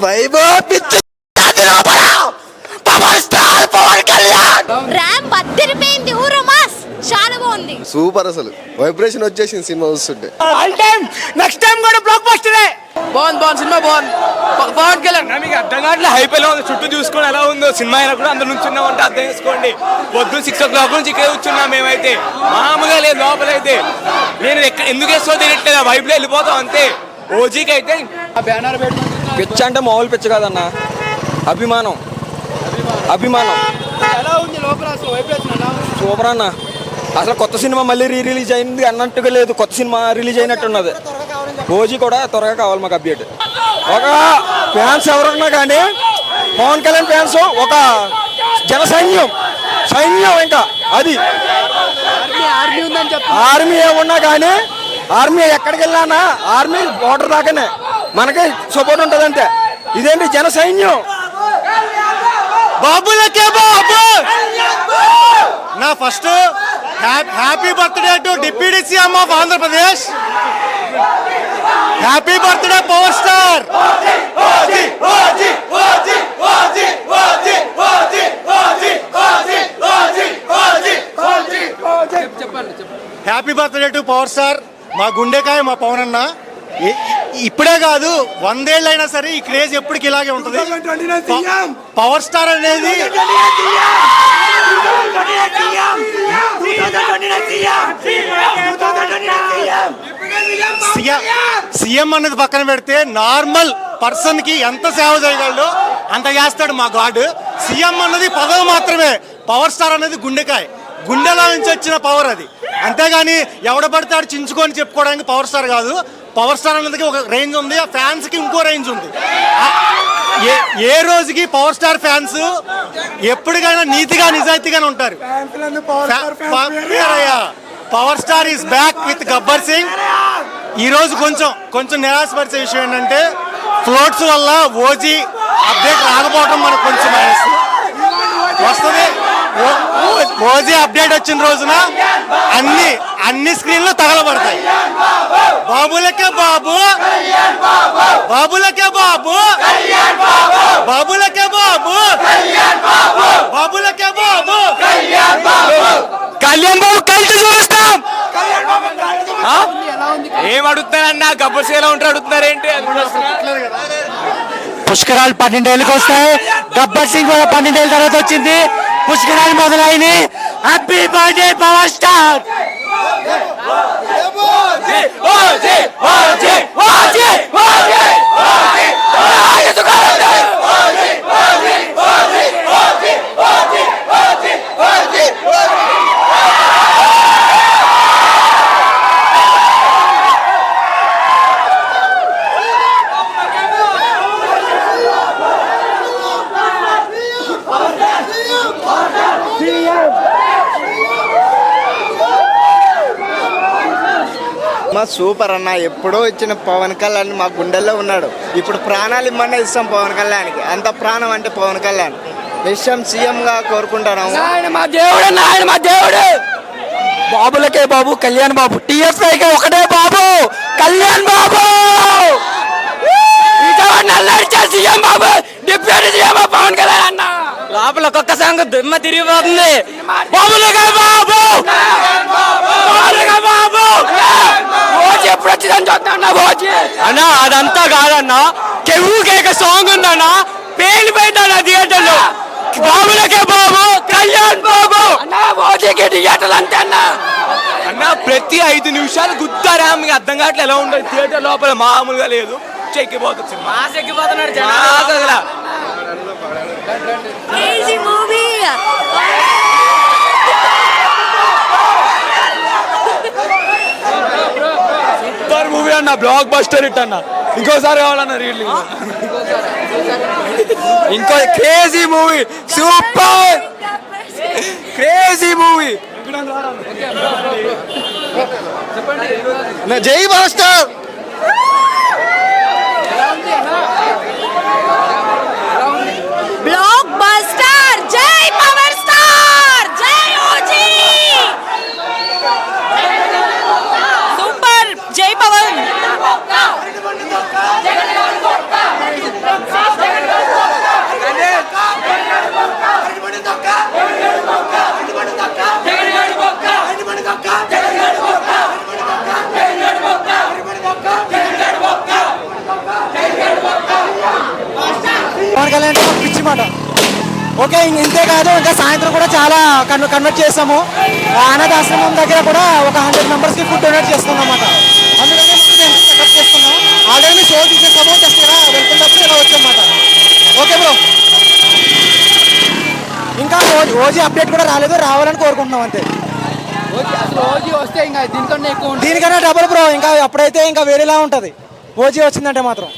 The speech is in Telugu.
వైభవ్ పిచ్చి power star Pawan Kalyan. Ramp అద్దరిపోయింది. ఊరు మాస్ చాలా బాగుంది. సూపర్. అసలు వైబ్రేషన్ వచ్చేసింది సినిమా చూస్తుంటే. ఆల్ టైం నెక్స్ట్ టైం కూడా బ్లాక్ బస్టరే. బాగుంది సినిమా బాగుంది. పవన్ కళ్యాణ్ మీకు అర్థం కావట్లే. హైప్ ఎలా ఉంది చుట్టూ చూసుకొని ఎలా ఉందో సినిమా అయినా కూడా అందరు నుంచి ఉన్నామంటే అర్థం చేసుకోండి. పొద్దున్న 6 o'clock నుంచి ఇక్కడ కూర్చున్నాం మేమైతే. మామూలుగా లేదు లోపలైతే. నేను ఎందుకు వేస్తో తినట్లేదు ఆ వైబ్లో వెళ్ళిపోతాం అంతే. ఓజీకి అయితే బ్యానర్ పిచ్చ అంటే మామూలు పిచ్చ కాదన్న. అభిమానం ఎలా ఉంది లోపల సూపర్ అన్న. అసలు కొత్త సినిమా మళ్ళీ రిలీజ్ అయింది అన్నట్టుగా లేదు. కొత్త సినిమా రిలీజ్ అయినట్టున్నది. ఓజీ కూడా త్వరగా కావాలి మాకు అప్డేట్. ఒక ఫ్యాన్స్ ఎవరున్నా కానీ పవన్ కళ్యాణ్ ఫ్యాన్స్ ఒక జన సైన్యం ఇంకా అది ఆర్మీ ఏమున్నా కానీ ఆర్మీ ఎక్కడికి వెళ్ళానా ఆర్మీ బోర్డర్ దాకానే మనకి సపోర్ట్ ఉంటుంది అంతే. ఇదేంటి జన సైన్యం. బాబులకే బాబు నా first happy birthday to deputy CM of Andhra Pradesh. Happy birthday power star. Happy birthday to power star. మా గుండెకాయ మా పవన్ అన్న. ఇప్పుడే కాదు 100 ఏళ్ళైనా సరే ఈ క్రేజ్ ఎప్పటికి ఇలాగే ఉంటుంది. పవర్ స్టార్ అనేది సీఎం అన్నది పక్కన పెడితే నార్మల్ పర్సన్ కి ఎంత సేవ చేయగలడో అంత చేస్తాడు మా గాడ్. సీఎం అన్నది పదవి మాత్రమే. పవర్ స్టార్ అనేది గుండెకాయ. గుండెలో నుంచి వచ్చిన పవర్ అది. అంతేగాని ఎవడ పడతాడు చించుకొని చెప్పుకోవడానికి పవర్ స్టార్ కాదు. పవర్ స్టార్ అన్నదికి ఒక రేంజ్ ఉంది. ఆ ఫ్యాన్స్ కి ఇంకో రేంజ్ ఉంది. ఏ రోజుకి పవర్ స్టార్ ఫ్యాన్స్ ఎప్పటికైనా నీతిగా నిజాయితీగానే ఉంటారు. Power star is back with Gabbar Singh. ఈ రోజు కొంచెం నిరాశపరిచే విషయం ఏంటంటే ఫ్లోట్స్ వల్ల ఓజీ అప్డేట్ రాకపోవడం మనకు కొంచెం వస్తుంది. ఓజీ అప్డేట్ వచ్చిన రోజున అన్ని స్క్రీన్లు తగలబడతాయి. బాబులకే బాబు బాబులకే బాబు బాబులకే బాబు బాబులకే బాబు కళ్యాణ్ బాబు కలిసి చూస్తాం. ఏం అడుగుతారన్నా గబ్బర్ సింగ్ ఎలా ఉంటారు అడుగుతున్నారేంటి? పుష్కరాలు 12 ఏళ్ళకి వస్తాయి. గబ్బర్ సింగ్ కూడా 12 ఏళ్ళ తర్వాత వచ్చింది. పుష్కరాలు మొదలైనవి. Happy birthday power star. మా సూపర్ అన్న. ఎప్పుడో ఇచ్చిన పవన్ కళ్యాణ్ మా గుండెల్లో ఉన్నాడు. ఇప్పుడు ప్రాణాలు ఇమ్మన్నా ఇస్తాం పవన్ కళ్యాణ్కి. అంత ప్రాణం అంటే పవన్ కళ్యాణ్. నిశ్చయం సీఎం గా కోరుకుంటాను. ఆయన మా దేవుడు. బాబులకే బాబు కళ్యాణ్ బాబు. టీఎఫ్ఐకే ఒకటే బాబు కళ్యాణ్ బాబు. సీఎం బాబు డిప్యూటీ సీఎం పవన్ కళ్యాణ్ అన్న. లోపల ఒక్కొక్క సంఘం దిమ్మ తిరిగిపోతుంది. బాబులకే బాబు ఎప్పుడు వచ్చిందని చూస్తున్నా అన్నా. అదంతా కాదన్నా. కెవ్వు కేక సాంగ్ ఉందన్నా. పేలిపోయిందన్న థియేటర్లో. బాబులకే బాబు కళ్యాణ్ బాబు థియేటర్లు అంతే అన్న. ప్రతి 5 నిమిషాలు గుద్దారా మీకు అర్థం కావట్లే ఎలా ఉంటుంది థియేటర్ లోపల. మామూలుగా లేదు. చెక్కిపోతుంది. సూపర్ మూవీ అన్న. బ్లాక్ బస్టర్ హిట్ అన్న. ఇంకోసారి కావాలన్న రిలీజ్. ఇంకో crazy movie. Super crazy movie. జై పవర్ స్టార్. Block buster. జై పవర్ స్టార్. జై ఓజీ. సూపర్. జై పవన్. ఓకే, ఇంతే కాదు, ఇంకా సాయంత్రం కూడా చాలా కన్వర్ట్ చేస్తాము. అనాథాశ్రమం దగ్గర కూడా ఒక 100 మెంబర్స్కి ఫుడ్ డొనేట్ చేస్తాం అన్నమాట. అందుకని సెటప్ చేస్తున్నాం. ఆల్రెడీ షో చూసేస్తాము, జస్ట్ ఇలా వెళ్తున్నప్పుడు ఇలా వచ్చామన్నమాట. ఓకే బ్రో, ఇంకా ఓజీ అప్డేట్ కూడా రాలేదు, రావాలని కోరుకుంటున్నాం అంతే. ఓజీ వస్తే ఇంకా దీనికన్నా ఎక్కువ దీనికన్నా డబుల్ బ్రో, ఇంకా అప్పుడైతే ఇంకా వేరేలా ఉంటుంది ఓజీ వచ్చిందంటే మాత్రం.